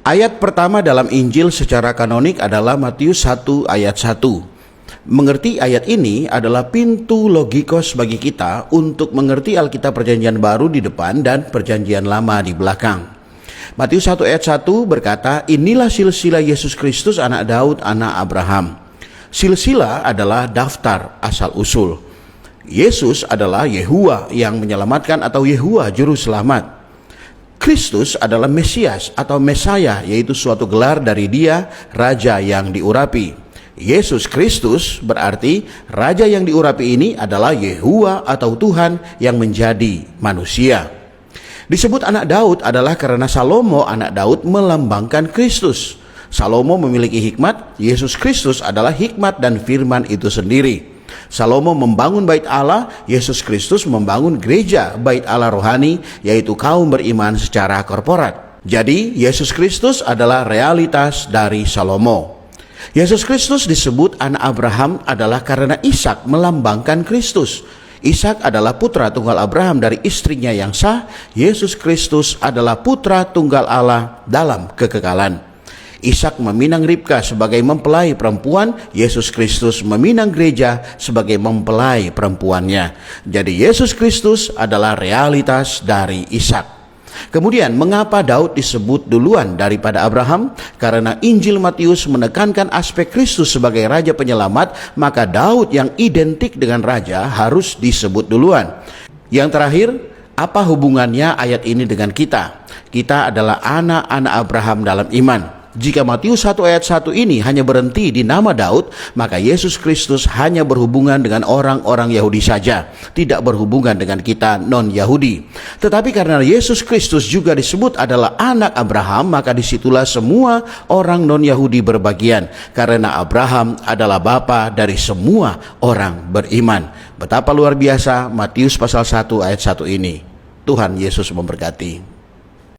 Ayat pertama dalam Injil secara kanonik adalah Matius 1 ayat 1. Mengerti ayat ini adalah pintu logikos bagi kita untuk mengerti Alkitab Perjanjian Baru di depan dan Perjanjian Lama di belakang. Matius 1 ayat 1 berkata, inilah silsilah Yesus Kristus anak Daud, anak Abraham. Silsilah adalah daftar asal-usul. Yesus adalah Yehua yang menyelamatkan atau Yehua juru selamat. Kristus adalah Mesias atau Mesaya, yaitu suatu gelar dari Dia, Raja yang diurapi. Yesus Kristus berarti Raja yang diurapi ini adalah Yehua atau Tuhan yang menjadi manusia. Disebut anak Daud adalah karena Salomo anak Daud melambangkan Kristus. Salomo memiliki hikmat, Yesus Kristus adalah hikmat dan firman itu sendiri. Salomo membangun bait Allah, Yesus Kristus membangun gereja bait Allah rohani, yaitu kaum beriman secara korporat. Jadi Yesus Kristus adalah realitas dari Salomo. Yesus Kristus disebut anak Abraham adalah karena Ishak melambangkan Kristus. Ishak adalah putra tunggal Abraham dari istrinya yang sah. Yesus Kristus adalah putra tunggal Allah dalam kekekalan. Ishak meminang Ribka sebagai mempelai perempuan, Yesus Kristus meminang gereja sebagai mempelai perempuannya. Jadi Yesus Kristus adalah realitas dari Ishak. Kemudian mengapa Daud disebut duluan daripada Abraham? Karena Injil Matius menekankan aspek Kristus sebagai Raja Penyelamat, maka Daud yang identik dengan Raja harus disebut duluan. Yang terakhir, apa hubungannya ayat ini dengan kita? Kita adalah anak-anak Abraham dalam iman. Jika Matius 1 ayat 1 ini hanya berhenti di nama Daud, maka Yesus Kristus hanya berhubungan dengan orang-orang Yahudi saja, tidak berhubungan dengan kita non-Yahudi. Tetapi karena Yesus Kristus juga disebut adalah anak Abraham, maka disitulah semua orang non-Yahudi berbagian, karena Abraham adalah bapa dari semua orang beriman. Betapa luar biasa Matius pasal 1 ayat 1 ini. Tuhan Yesus memberkati.